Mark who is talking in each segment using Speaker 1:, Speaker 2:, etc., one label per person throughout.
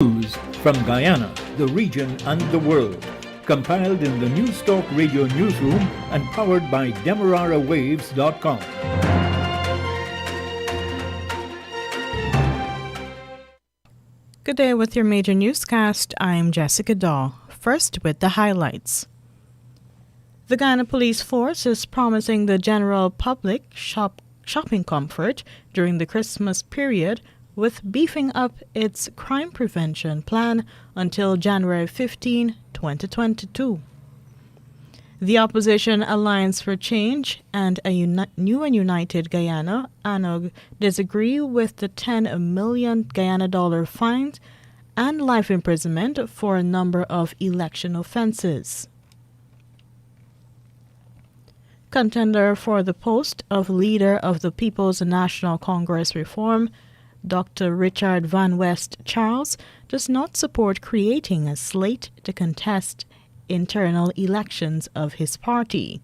Speaker 1: News from Guyana, the region and the world. Compiled in the News Talk Radio newsroom and powered by DemeraraWaves.com.
Speaker 2: Good day with your major newscast. I'm Jessica Daw. First with the highlights. The Guyana Police Force is promising the general public shopping comfort during the Christmas period with beefing up its crime prevention plan until January 15, 2022. The Opposition Alliance for Change and a New and United Guyana, ANUG, disagree with the $10 million Guyana dollar fine and life imprisonment for a number of election offenses. Contender for the post of leader of the People's National Congress Reform, Dr. Richard Van West Charles, does not support creating a slate to contest internal elections of his party.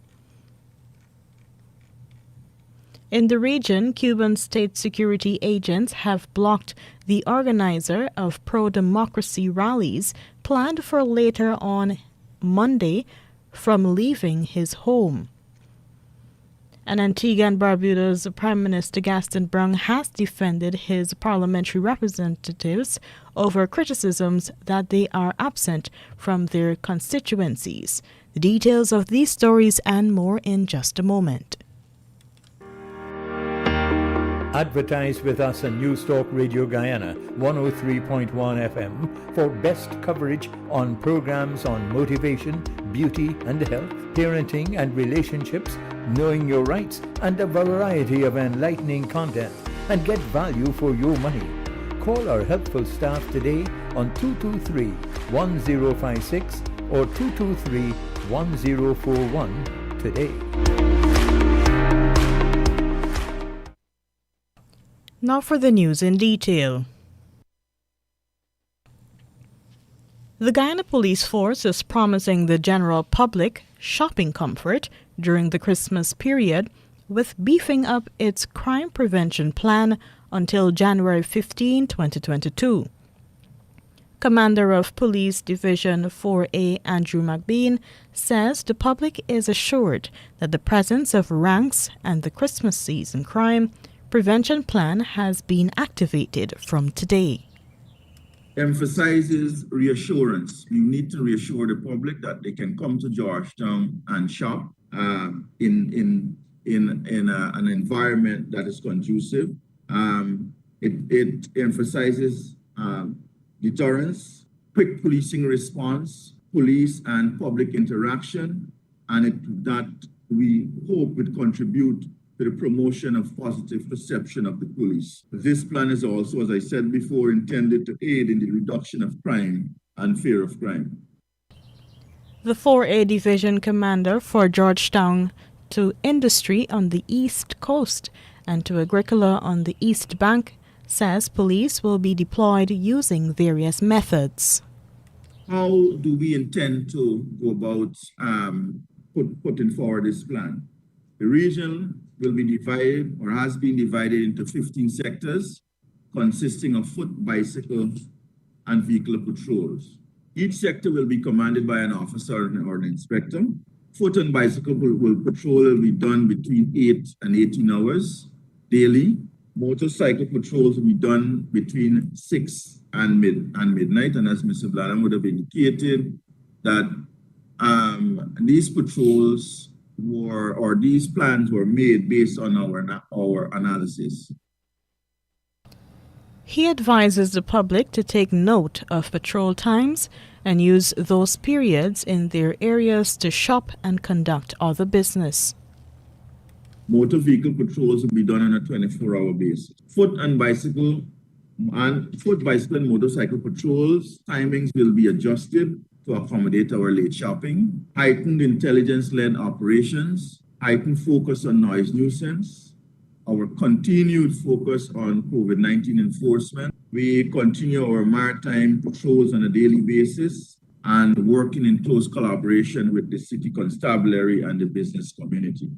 Speaker 2: In the region, Cuban state security agents have blocked the organizer of pro-democracy rallies planned for later on Monday from leaving his home. And Antigua and Barbuda's Prime Minister Gaston Browne has defended his parliamentary representatives over criticisms that they are absent from their constituencies. The details of these stories and more in just a moment.
Speaker 1: Advertise with us on News Talk Radio Guyana 103.1 FM for best coverage on programs on motivation, beauty and health, parenting and relationships, knowing your rights, and a variety of enlightening content, and get value for your money. Call our helpful staff today on 223-1056 or 223-1041 today.
Speaker 2: Now for the news in detail. The Guyana Police Force is promising the general public shopping comfort during the Christmas period with beefing up its crime prevention plan until January 15, 2022. Commander of Police Division 4A Andrew McBean says the public is assured that the presence of ranks and the Christmas season crime prevention plan has been activated from today.
Speaker 3: Emphasizes reassurance. You need to reassure the public that they can come to Georgetown and shop in an environment that is conducive. It emphasizes deterrence, quick policing response, police and public interaction, and that we hope would contribute to the promotion of positive perception of the police. This plan is also, as I said before, intended to aid in the reduction of crime and fear of crime.
Speaker 2: The 4A Division Commander for Georgetown to Industry on the East Coast and to Agricola on the East Bank says police will be deployed using various methods.
Speaker 3: How do we intend to go about putting forward this plan? The region will be divided or has been divided into 15 sectors consisting of foot, bicycle, and vehicular patrols. Each sector will be commanded by an officer or an inspector. Foot and bicycle patrol will be done between 8 and 18 hours daily. Motorcycle patrols will be done between 6 and midnight. And as Mr. Bladham would have indicated, that these patrols these plans were made based on our analysis.
Speaker 2: He advises the public to take note of patrol times and use those periods in their areas to shop and conduct other business.
Speaker 3: Motor vehicle patrols will be done on a 24-hour basis. Foot, bicycle, and motorcycle patrols timings will be adjusted to accommodate our late shopping, heightened intelligence-led operations, heightened focus on noise nuisance, our continued focus on COVID-19 enforcement. We continue our maritime patrols on a daily basis and working in close collaboration with the City Constabulary and the business community.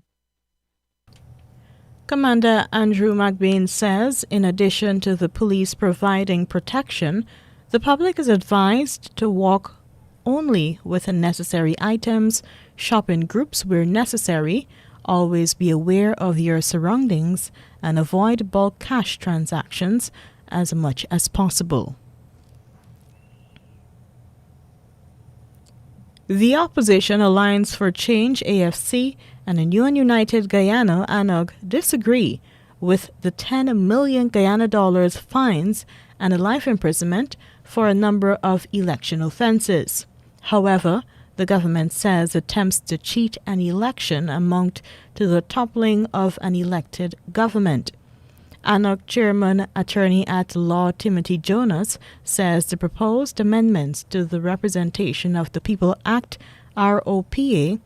Speaker 2: Commander Andrew McBean says, in addition to the police providing protection, The public is advised to walk only with necessary items, shop in groups where necessary, always be aware of your surroundings, and avoid bulk cash transactions as much as possible. The Opposition Alliance for Change AFC and the New and United Guyana ANUG disagree with the 10 million Guyana dollars fines and a life imprisonment for a number of election offences. However, the government says attempts to cheat an election amount to the toppling of an elected government. ANUG Chairman Attorney at Law Timothy Jonas says the proposed amendments to the Representation of the People Act, ROPA,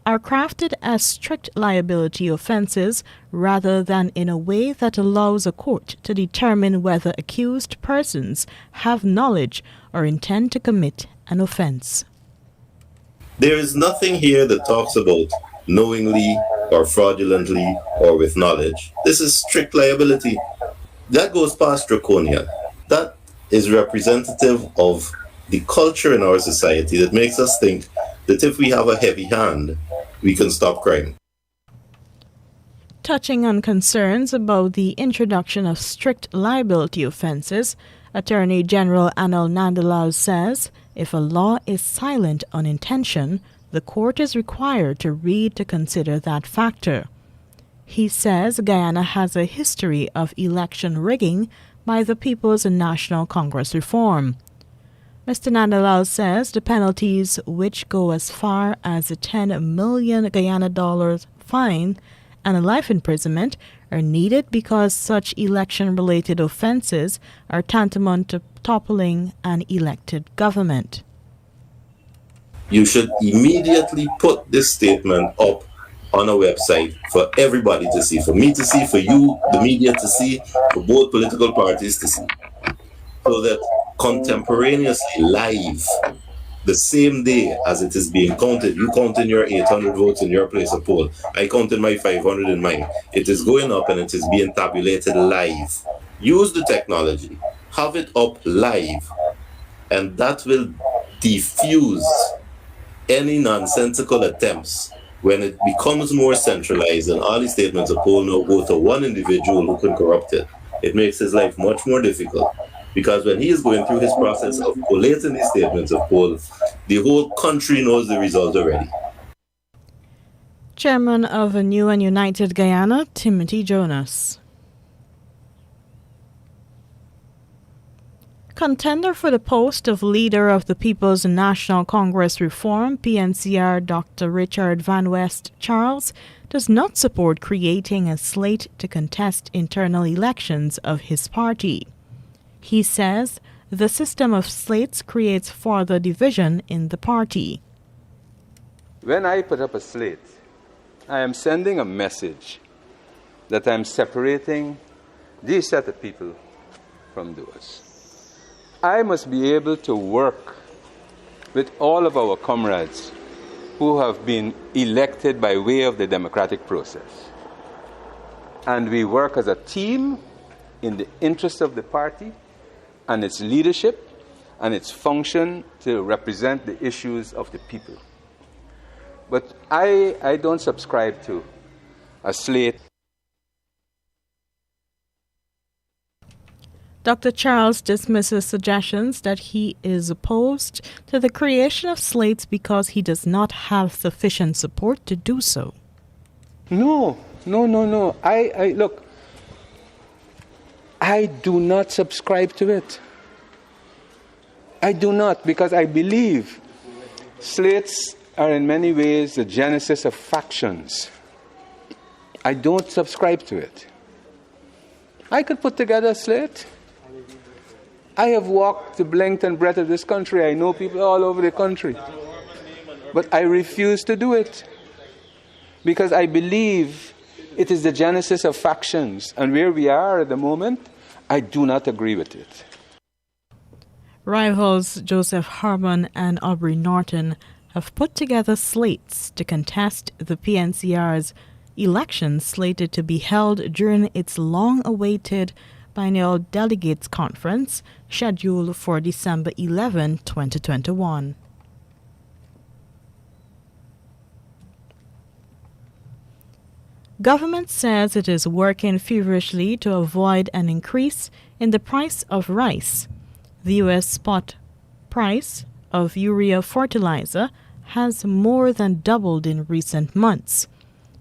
Speaker 2: are crafted as strict liability offences rather than in a way that allows a court to determine whether accused persons have knowledge or intend to commit an offence.
Speaker 4: There is nothing here that talks about knowingly or fraudulently or with knowledge. This is strict liability. That goes past draconian. That is representative of the culture in our society that makes us think that if we have a heavy hand, we can stop crime.
Speaker 2: Touching on concerns about the introduction of strict liability offences, Attorney General Anil Nandalal says if a law is silent on intention, the court is required to read to consider that factor. He says Guyana has a history of election rigging by the People's National Congress reform. Mr. Nandalal says the penalties, which go as far as a 10 million Guyana dollars fine and a life imprisonment, are needed because such election-related offences are tantamount to toppling an elected government.
Speaker 4: You should immediately put this statement up on a website for everybody to see, for me to see, for you, the media to see, for both political parties to see, so that contemporaneously, live, the same day as it is being counted, you count in your 800 votes in your place of poll, I count in my 500 in mine. It is going up and it is being tabulated live. Use the technology, have it up live, and that will diffuse any nonsensical attempts when it becomes more centralized and all the statements of poll now go to one individual who can corrupt it. It makes his life much more difficult. Because when he is going through his process of collating these statements of poll, the whole country knows the result already.
Speaker 2: Chairman of a New and United Guyana, Timothy Jonas. Contender for the post of leader of the People's National Congress Reform, PNCR Dr. Richard Van West Charles, does not support creating a slate to contest internal elections of his party. He says the system of slates creates further division in the party.
Speaker 5: When I put up a slate, I am sending a message that I'm separating this set of people from those. I must be able to work with all of our comrades who have been elected by way of the democratic process. And we work as a team in the interest of the party and its leadership and its function to represent the issues of the people. But I don't subscribe to a slate.
Speaker 2: Dr. Charles dismisses suggestions that he is opposed to the creation of slates because he does not have sufficient support to do so.
Speaker 5: No. Look, I do not subscribe to it. I do not, because I believe slates are in many ways the genesis of factions. I don't subscribe to it. I could put together a slate. I have walked the length and breadth of this country. I know people all over the country. But I refuse to do it because I believe it is the genesis of factions. And where we are at the moment, I do not agree with it.
Speaker 2: Rivals Joseph Harmon and Aubrey Norton have put together slates to contest the PNCR's elections slated to be held during its long-awaited Biennial Delegates Conference scheduled for December 11, 2021. Government says it is working feverishly to avoid an increase in the price of rice. The U.S. spot price of urea fertilizer has more than doubled in recent months.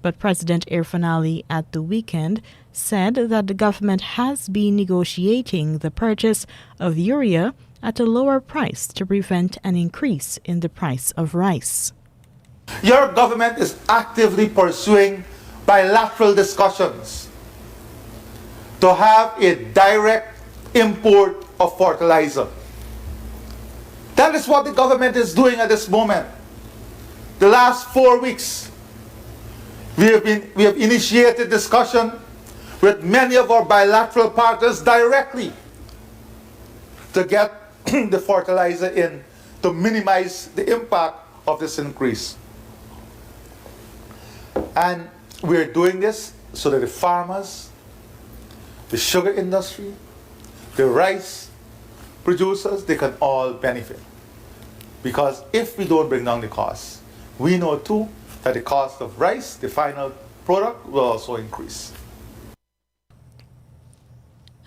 Speaker 2: But President Irfaan Ali at the weekend said that the government has been negotiating the purchase of urea at a lower price to prevent an increase in the price of rice.
Speaker 6: Your government is actively pursuing bilateral discussions to have a direct import of fertilizer. That is what the government is doing at this moment. The last 4 weeks, we have initiated discussion with many of our bilateral partners directly to get the fertilizer in to minimize the impact of this increase. And we're doing this so that the farmers, the sugar industry, the rice producers, they can all benefit. Because if we don't bring down the costs, we know too that the cost of rice, the final product, will also increase.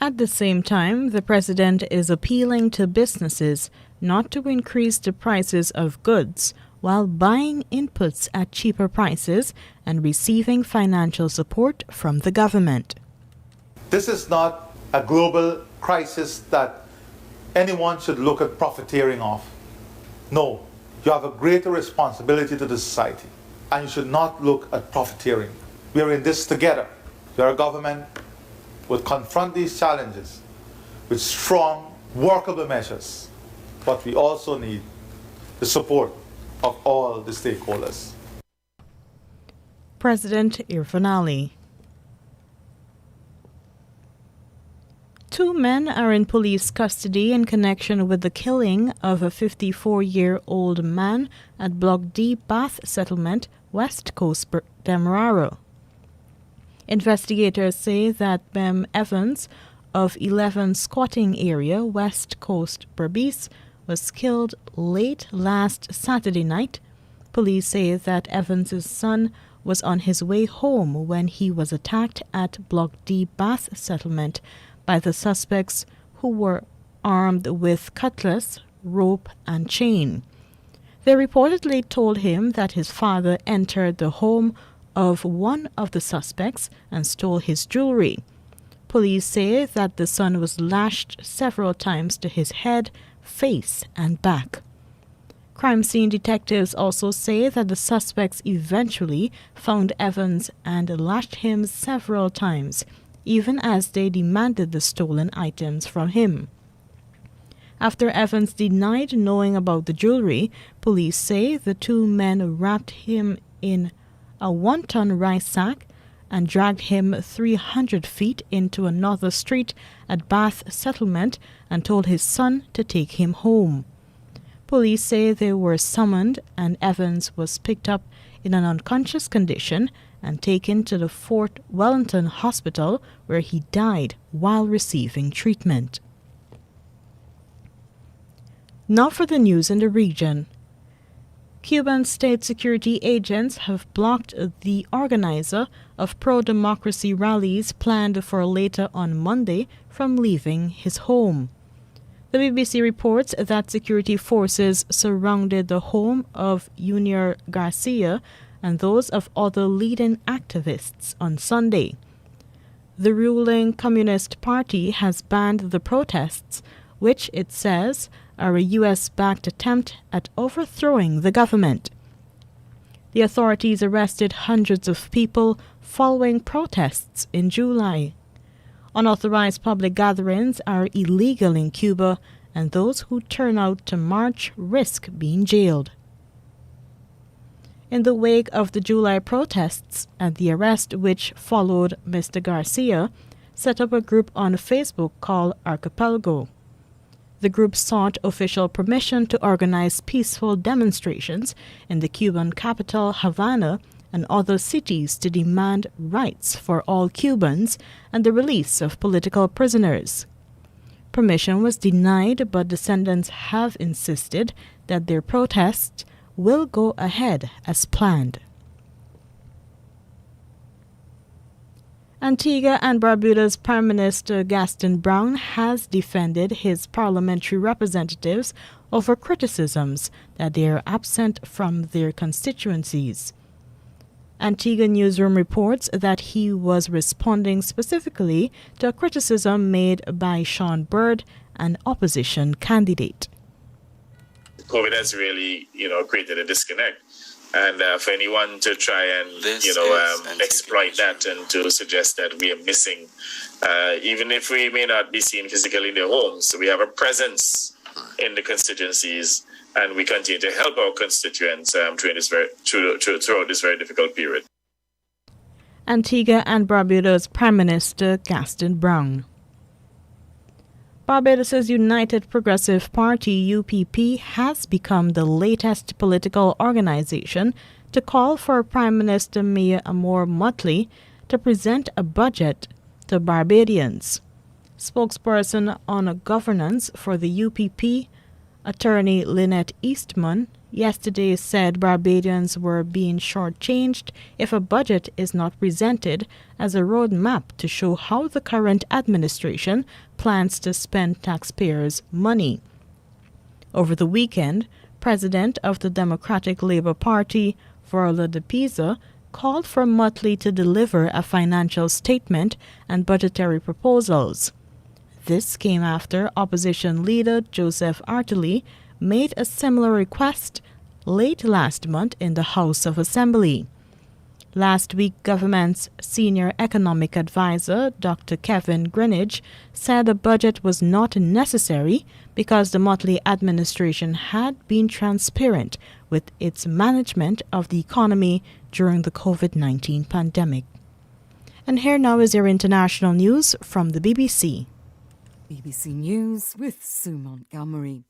Speaker 2: At the same time, the president is appealing to businesses not to increase the prices of goods while buying inputs at cheaper prices and receiving financial support from the government.
Speaker 6: This is not a global crisis that anyone should look at profiteering off. No, you have a greater responsibility to the society, and you should not look at profiteering. We are in this together. Your government will confront these challenges with strong, workable measures, but we also need the support of all the stakeholders.
Speaker 2: President Irfaan Ali. 2 men are in police custody in connection with the killing of a 54-year-old man at Block D Bath Settlement, West Coast Demerara. Investigators say that Bem Evans of 11 Squatting Area, West Coast Berbice, was killed late last Saturday night. Police say that Evans' son was on his way home when he was attacked at Block D Bath Settlement by the suspects who were armed with cutlass, rope, and chain. They reportedly told him that his father entered the home of one of the suspects and stole his jewelry. Police say that the son was lashed several times to his head, face, and back. Crime scene detectives also say that the suspects eventually found Evans and lashed him several times, even as they demanded the stolen items from him. After Evans denied knowing about the jewelry, police say the 2 men wrapped him in a 1-ton rice sack and dragged him 300 feet into another street at Bath Settlement and told his son to take him home. Police say they were summoned and Evans was picked up in an unconscious condition and taken to the Fort Wellington Hospital, where he died while receiving treatment. Now for the news in the region. Cuban state security agents have blocked the organizer of pro-democracy rallies planned for later on Monday from leaving his home. The BBC reports that security forces surrounded the home of Junior Garcia and those of other leading activists on Sunday. The ruling Communist Party has banned the protests, which it says are a U.S.-backed attempt at overthrowing the government. The authorities arrested hundreds of people following protests in July. Unauthorized public gatherings are illegal in Cuba, and those who turn out to march risk being jailed. In the wake of the July protests and the arrest which followed, Mr. Garcia set up a group on Facebook called Archipelago. The group sought official permission to organize peaceful demonstrations in the Cuban capital, Havana, and other cities to demand rights for all Cubans and the release of political prisoners. Permission was denied, but descendants have insisted that their protests will go ahead as planned. Antigua and Barbuda's Prime Minister Gaston Brown has defended his parliamentary representatives over criticisms that they are absent from their constituencies. Antigua Newsroom reports that he was responding specifically to a criticism made by Sean Bird, an opposition candidate.
Speaker 7: COVID has really, created a disconnect. And for anyone to try and, exploit that and to suggest that we are missing, even if we may not be seen physically in their homes, we have a presence in the constituencies, and we continue to help our constituents throughout this very difficult period.
Speaker 2: Antigua and Barbuda's Prime Minister Gaston Brown. Barbados' United Progressive Party, UPP, has become the latest political organization to call for Prime Minister Mia Amor Motley to present a budget to Barbadians. Spokesperson on governance for the UPP, attorney Lynette Eastman, yesterday said Barbadians were being shortchanged if a budget is not presented as a roadmap to show how the current administration plans to spend taxpayers' money. Over the weekend, President of the Democratic Labour Party, Vorla de Pisa, called for Motley to deliver a financial statement and budgetary proposals. This came after opposition leader Joseph Artley made a similar request late last month in the House of Assembly. Last week, government's senior economic advisor, Dr. Kevin Greenidge, said a budget was not necessary because the Motley administration had been transparent with its management of the economy during the COVID-19 pandemic. And here now is your international news from the BBC.
Speaker 8: BBC News with Sue Montgomery.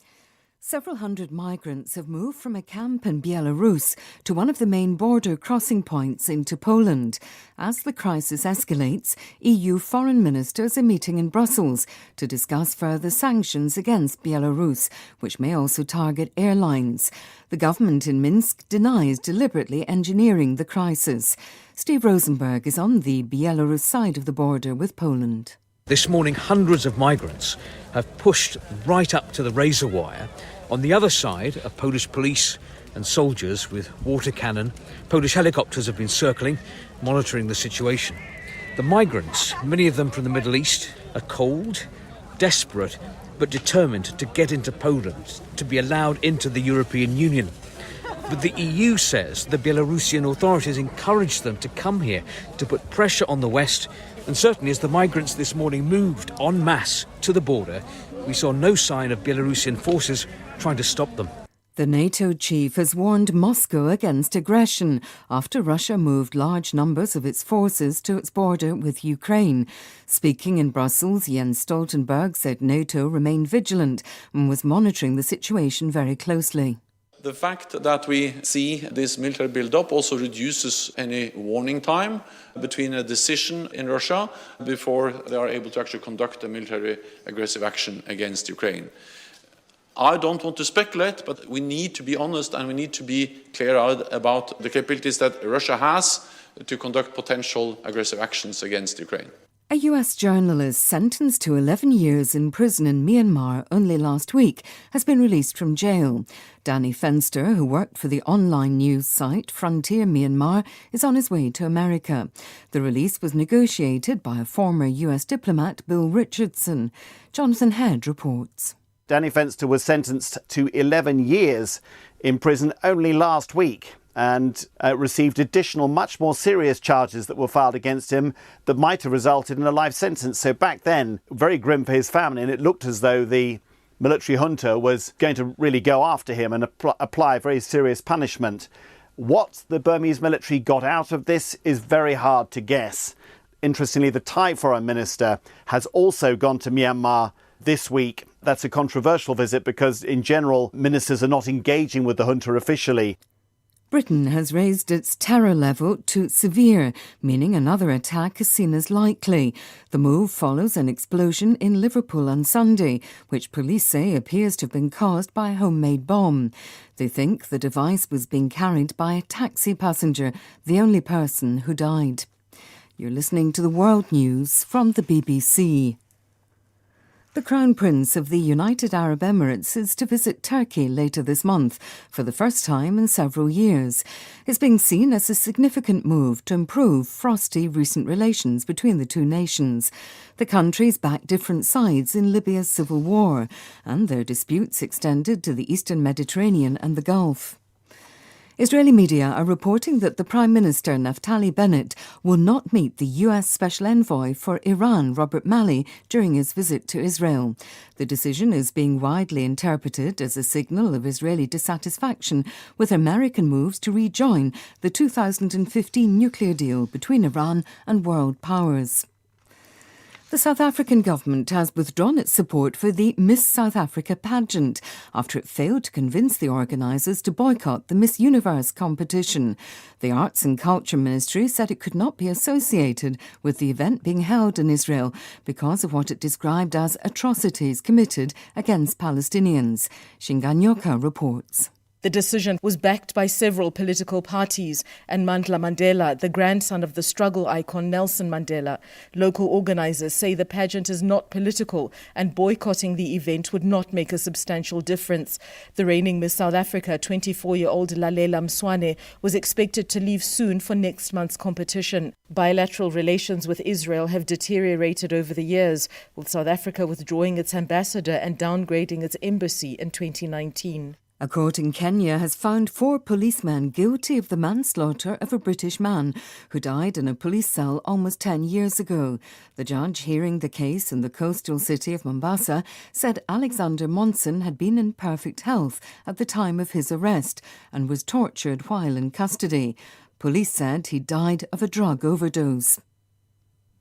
Speaker 8: Several hundred migrants have moved from a camp in Belarus to one of the main border crossing points into Poland. As the crisis escalates, EU foreign ministers are meeting in Brussels to discuss further sanctions against Belarus, which may also target airlines. The government in Minsk denies deliberately engineering the crisis. Steve Rosenberg is on the Belarus side of the border with Poland.
Speaker 9: This morning, hundreds of migrants have pushed right up to the razor wire. On the other side are Polish police and soldiers with water cannon. Polish helicopters have been circling, monitoring the situation. The migrants, many of them from the Middle East, are cold, desperate, but determined to get into Poland, to be allowed into the European Union. But the EU says the Belarusian authorities encouraged them to come here to put pressure on the West. And certainly as the migrants this morning moved en masse to the border, we saw no sign of Belarusian forces trying to stop them.
Speaker 8: The NATO chief has warned Moscow against aggression after Russia moved large numbers of its forces to its border with Ukraine. Speaking in Brussels, Jens Stoltenberg said NATO remained vigilant and was monitoring the situation very closely.
Speaker 10: The fact that we see this military build-up also reduces any warning time between a decision in Russia before they are able to actually conduct a military aggressive action against Ukraine. I don't want to speculate, but we need to be honest and we need to be clear-eyed about the capabilities that Russia has to conduct potential aggressive actions against Ukraine.
Speaker 8: A US journalist sentenced to 11 years in prison in Myanmar only last week has been released from jail. Danny Fenster, who worked for the online news site Frontier Myanmar, is on his way to America. The release was negotiated by a former US diplomat, Bill Richardson. Jonathan Head reports.
Speaker 11: Danny Fenster was sentenced to 11 years in prison only last week and received additional, much more serious charges that were filed against him that might have resulted in a life sentence. So back then, very grim for his family, and it looked as though the military junta was going to really go after him and apply very serious punishment. What the Burmese military got out of this is very hard to guess. Interestingly, the Thai foreign minister has also gone to Myanmar this week. That's a controversial visit because, in general, ministers are not engaging with the junta officially.
Speaker 8: Britain has raised its terror level to severe, meaning another attack is seen as likely. The move follows an explosion in Liverpool on Sunday, which police say appears to have been caused by a homemade bomb. They think the device was being carried by a taxi passenger, the only person who died. You're listening to the World News from the BBC. The Crown Prince of the United Arab Emirates is to visit Turkey later this month for the first time in several years. It's being seen as a significant move to improve frosty recent relations between the two nations. The countries back different sides in Libya's civil war, and their disputes extended to the eastern Mediterranean and the Gulf. Israeli media are reporting that the Prime Minister Naftali Bennett will not meet the US Special Envoy for Iran, Robert Malley, during his visit to Israel. The decision is being widely interpreted as a signal of Israeli dissatisfaction with American moves to rejoin the 2015 nuclear deal between Iran and world powers. The South African government has withdrawn its support for the Miss South Africa pageant after it failed to convince the organisers to boycott the Miss Universe competition. The Arts and Culture Ministry said it could not be associated with the event being held in Israel because of what it described as atrocities committed against Palestinians. Shinganyoka reports.
Speaker 12: The decision was backed by several political parties and Mandla Mandela, the grandson of the struggle icon Nelson Mandela. Local organisers say the pageant is not political and boycotting the event would not make a substantial difference. The reigning Miss South Africa, 24-year-old Lalela Mswane, was expected to leave soon for next month's competition. Bilateral relations with Israel have deteriorated over the years, with South Africa withdrawing its ambassador and downgrading its embassy in 2019.
Speaker 8: A court in Kenya has found 4 policemen guilty of the manslaughter of a British man who died in a police cell almost 10 years ago. The judge hearing the case in the coastal city of Mombasa said Alexander Monson had been in perfect health at the time of his arrest and was tortured while in custody. Police said he died of a drug overdose.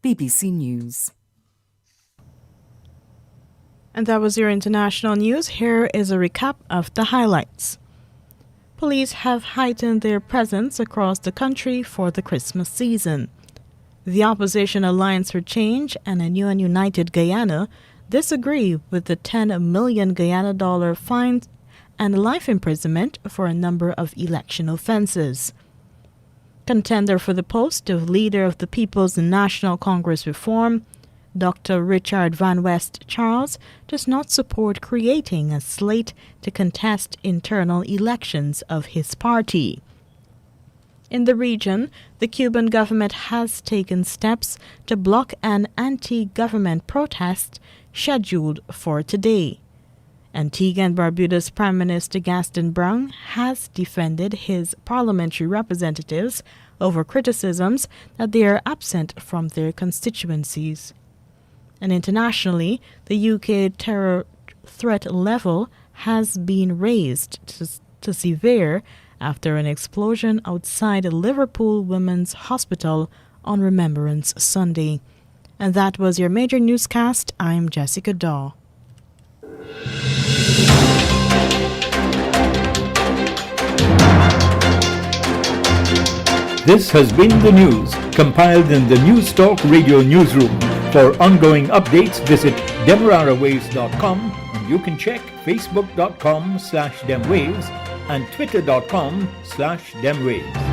Speaker 8: BBC News.
Speaker 2: And that was your international news. Here is a recap of the highlights. Police have heightened their presence across the country for the Christmas season. The Opposition Alliance for Change and a New and United Guyana disagree with the $10 million Guyana fine and life imprisonment for a number of election offences. Contender for the post of Leader of the People's National Congress Reform, Dr. Richard Van West Charles does not support creating a slate to contest internal elections of his party. In the region, the Cuban government has taken steps to block an anti-government protest scheduled for today. Antigua and Barbuda's Prime Minister Gaston Browne has defended his parliamentary representatives over criticisms that they are absent from their constituencies. And internationally, the UK terror threat level has been raised to severe after an explosion outside a Liverpool Women's Hospital on Remembrance Sunday. And that was your major newscast. I'm Jessica Daw.
Speaker 1: This has been the news, compiled in the News Talk Radio newsroom. For ongoing updates, visit demerarawaves.com, and you can check facebook.com/demwaves and twitter.com/demwaves.